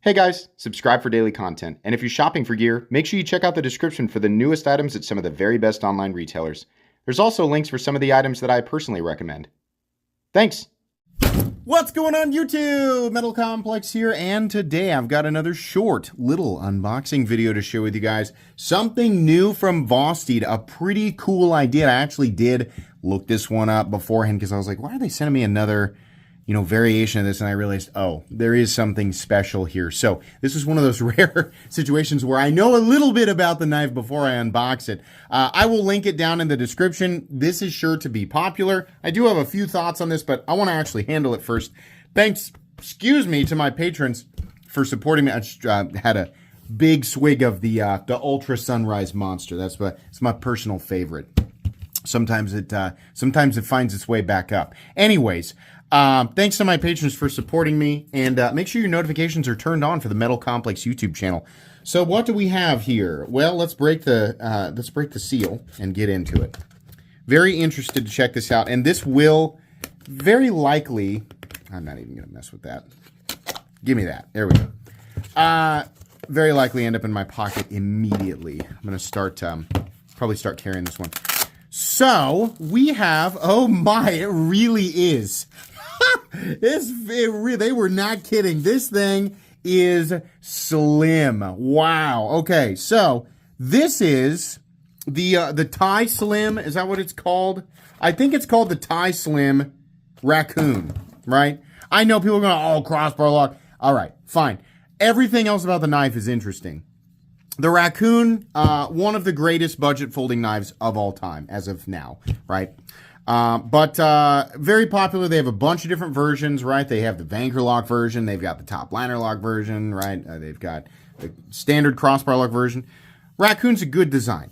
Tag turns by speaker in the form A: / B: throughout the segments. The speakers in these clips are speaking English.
A: Hey guys, subscribe for daily content, and if you're shopping for gear, make sure you check out the description for the newest items at some of the very best online retailers. There's also links for some of the items that I personally recommend. Thanks!
B: What's going on YouTube? Metal Complex here, and today I've got another short little unboxing video to share with you guys. Something new from Vosteed, a pretty cool idea. I actually did look this one up beforehand because I was like, why are they sending me another variation of this? And I realized, oh, there is something special here. So this is one of those rare situations where I know a little bit about the knife before I unbox it. I will link it down in the description. This is sure to be popular. I do have a few thoughts on this, but I want to actually handle it first. Thanks, to my patrons for supporting me. I just had a big swig of the Ultra Sunrise Monster. It's my personal favorite. Sometimes it finds its way back up. Anyways, thanks to my patrons for supporting me, and make sure your notifications are turned on for the Metal Complex YouTube channel. So what do we have here? Well, let's break the seal and get into it. Very interested to check this out, and this will very likely, I'm not even going to mess with that. Give me that. There we go. Very likely end up in my pocket immediately. I'm going to probably start carrying this one. So we have, oh my, it really is. They were not kidding. This thing is slim. Wow. Okay, so this is the TiSlim. Is that what it's called? I think it's called the TiSlim Raccoon, right? I know people are going, oh, crossbar lock. All right, fine. Everything else about the knife is interesting. The Raccoon, one of the greatest budget folding knives of all time, as of now, right? But very popular. They have a bunch of different versions, right? They have the Vanker lock version. They've got the top liner lock version, right? They've got the standard crossbar lock version. Raccoon's a good design.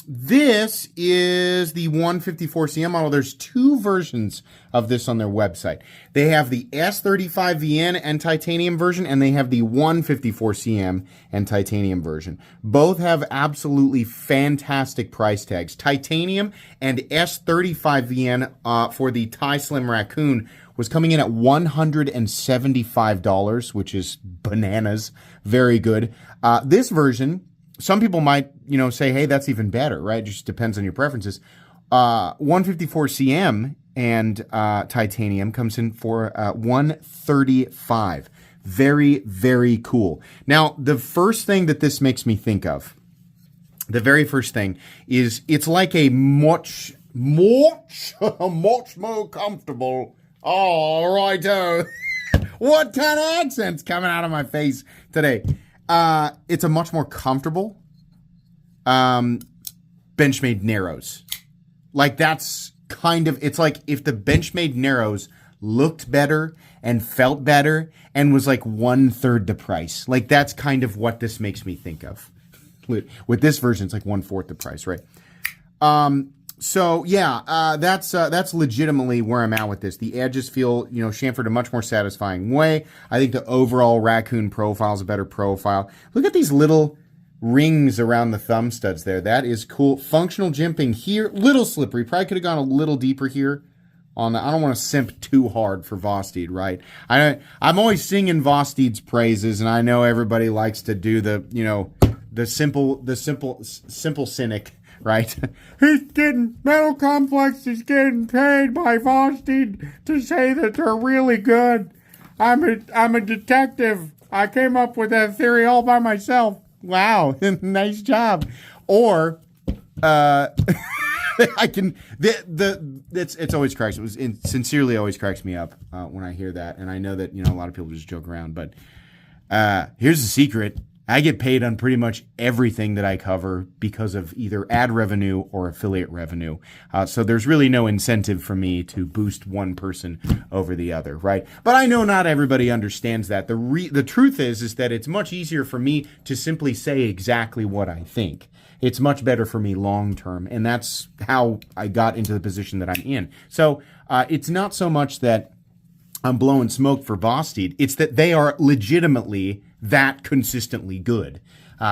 B: This is the 154cm model. There's two versions of this on their website. They have the S35VN and titanium version, and they have the 154cm and titanium version. Both have absolutely fantastic price tags. Titanium and S35VN for the TiSlim Raccoon was coming in at $175, which is bananas. Very good. This version, some people might, say, hey, that's even better, right? It just depends on your preferences. 154cm and titanium comes in for $135. Very, very cool. Now, the first thing that this makes me think of, the very first thing is it's like a much more comfortable. All righto. What kind of accent's coming out of my face today? It's a much more comfortable Benchmade Narrows. Like, that's kind of, it's like if the Benchmade Narrows looked better and felt better and was like 1/3 the price. Like, that's kind of what this makes me think of. With this version, it's like 1/4 the price, right? So yeah, that's legitimately where I'm at with this. The edges feel, chamfered a much more satisfying way. I think the overall Raccoon profile is a better profile. Look at these little rings around the thumb studs there. That is cool. Functional jimping here, little slippery. Probably could have gone a little deeper here. I don't want to simp too hard for Vosteed, right? I'm always singing Vosteed's praises, and I know everybody likes to do the simple cynic. Right? Metal Complex is getting paid by Vosteed to say that they're really good. I'm a detective. I came up with that theory all by myself. Wow, nice job. Or it's always cracks. Sincerely always cracks me up when I hear that, and I know that a lot of people just joke around, but here's the secret. I get paid on pretty much everything that I cover because of either ad revenue or affiliate revenue. So there's really no incentive for me to boost one person over the other, right? But I know not everybody understands that. The truth is that it's much easier for me to simply say exactly what I think. It's much better for me long term, and that's how I got into the position that I'm in. So it's not so much that I'm blowing smoke for Vosteed. It's that they are legitimately that consistently good.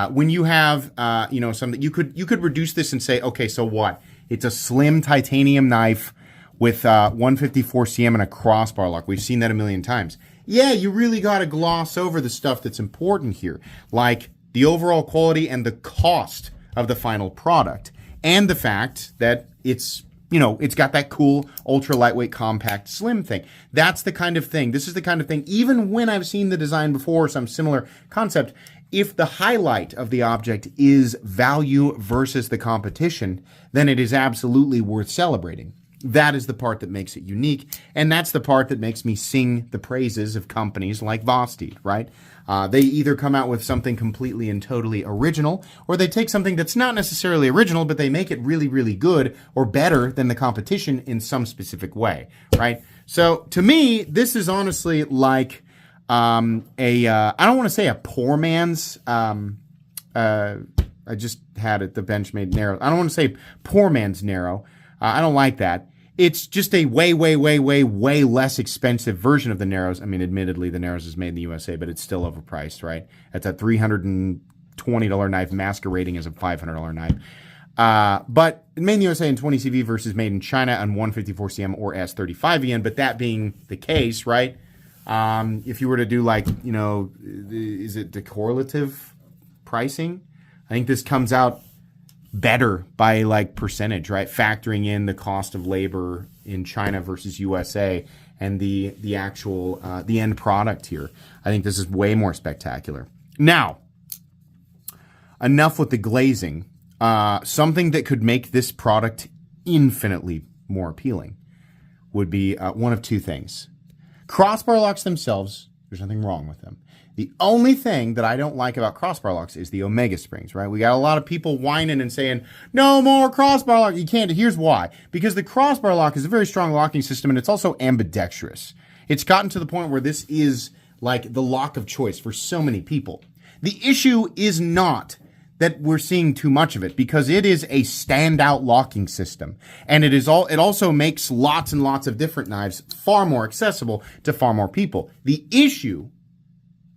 B: When you have, something, you could reduce this and say, okay, so what? It's a slim titanium knife with 154cm and a crossbar lock. We've seen that a million times. yeah, you really got to gloss over the stuff that's important here, like the overall quality and the cost of the final product, and the fact that it's got that cool ultra lightweight compact slim thing. That's the kind of thing. This is the kind of thing, even when I've seen the design before, some similar concept, if the highlight of the object is value versus the competition, then it is absolutely worth celebrating. That is the part that makes it unique, and that's the part that makes me sing the praises of companies like Vosteed, right? They either come out with something completely and totally original, or they take something that's not necessarily original, but they make it really, really good or better than the competition in some specific way, right? So to me, this is honestly like I don't want to say a poor man's, I just had it, the bench made narrow. I don't want to say poor man's narrow. I don't like that. It's just a way, way, way, way, way less expensive version of the Narrows. I mean, admittedly, the Narrows is made in the USA, but it's still overpriced, right? It's a $320 knife masquerading as a $500 knife. But made in the USA in 20 CV versus made in China on 154 cm or S35 VN. But that being the case, right? If you were to do like, is it the correlative pricing? I think this comes out better by like percentage, right? Factoring in the cost of labor in China versus USA and the actual the end product here. I think this is way more spectacular. Now, enough with the glazing. Something that could make this product infinitely more appealing would be one of two things. Crossbar locks themselves, there's nothing wrong with them. The only thing that I don't like about crossbar locks is the Omega springs, right? We got a lot of people whining and saying, no more crossbar lock. You can't. Here's why. Because the crossbar lock is a very strong locking system, and it's also ambidextrous. It's gotten to the point where this is like the lock of choice for so many people. The issue is not that we're seeing too much of it, because it is a standout locking system. And it also makes lots and lots of different knives far more accessible to far more people. The issue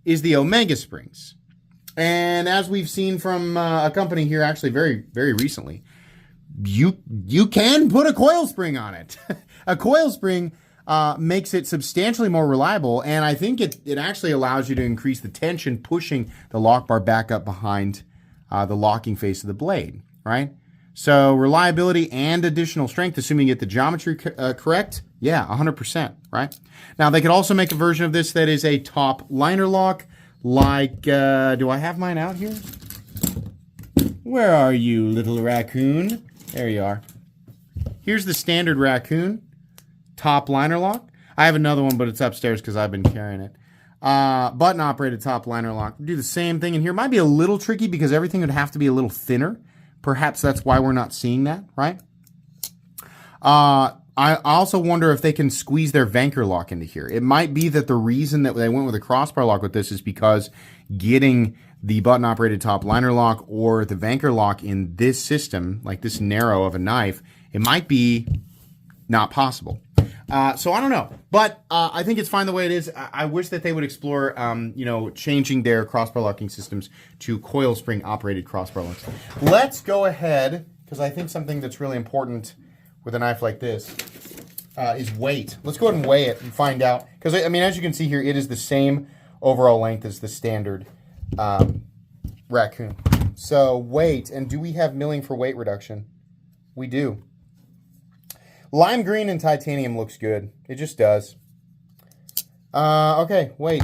B: is the Omega springs. And as we've seen from a company here actually very, very recently, you can put a coil spring on it. A coil spring makes it substantially more reliable, and I think it actually allows you to increase the tension, pushing the lock bar back up behind the locking face of the blade, right? So reliability and additional strength, assuming you get the geometry correct, yeah, 100%, right? Now, they could also make a version of this that is a top liner lock, like, do I have mine out here? Where are you, little raccoon? There you are. Here's the standard Raccoon top liner lock. I have another one, but it's upstairs because I've been carrying it. Button-operated top liner lock. Do the same thing in here. Might be a little tricky because everything would have to be a little thinner. Perhaps that's why we're not seeing that, right? I also wonder if they can squeeze their Vanker lock into here. It might be that the reason that they went with a crossbar lock with this is because getting the button-operated top liner lock or the Vanker lock in this system, like this narrow of a knife, it might be not possible. So I don't know, but I think it's fine the way it is. I wish that they would explore, changing their crossbar locking systems to coil spring operated crossbar locks. Let's go ahead, because I think something that's really important with a knife like this is weight. Let's go ahead and weigh it and find out. Because, I mean, as you can see here, it is the same overall length as the standard Raccoon. So weight, and do we have milling for weight reduction? We do. Lime green and titanium looks good. It just does. Okay, weight.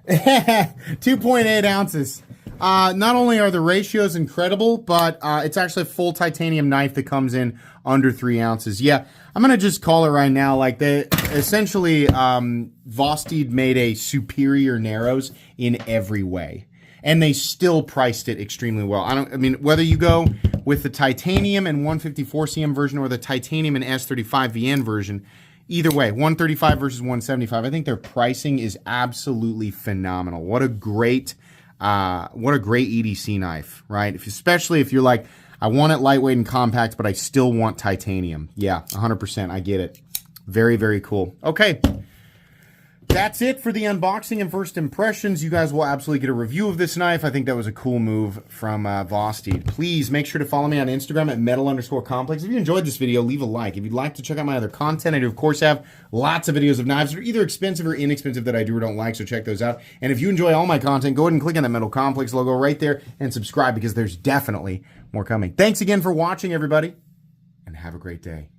B: 2.8 ounces. Not only are the ratios incredible, but it's actually a full titanium knife that comes in under 3 ounces. Yeah, I'm going to just call it right now. Like, they essentially, Vosteed made a superior Narrows in every way. And they still priced it extremely well. I mean, whether you go with the titanium and 154 cm version or the titanium and S35 VN version, either way, 135 versus 175, I think their pricing is absolutely phenomenal. What a great EDC knife, right? Especially if you're like, I want it lightweight and compact, but I still want titanium. Yeah, 100%. I get it. Very, very cool. Okay. that's it for the unboxing and first impressions. You guys will absolutely get a review of this knife. I think that was a cool move from Vosteed. Please make sure to follow me on Instagram at metal_complex. If you enjoyed this video, leave a like. If you'd like to check out my other content, I do, of course, have lots of videos of knives that are either expensive or inexpensive that I do or don't like, so check those out. And if you enjoy all my content, go ahead and click on that Metal Complex logo right there and subscribe because there's definitely more coming. Thanks again for watching, everybody, and have a great day.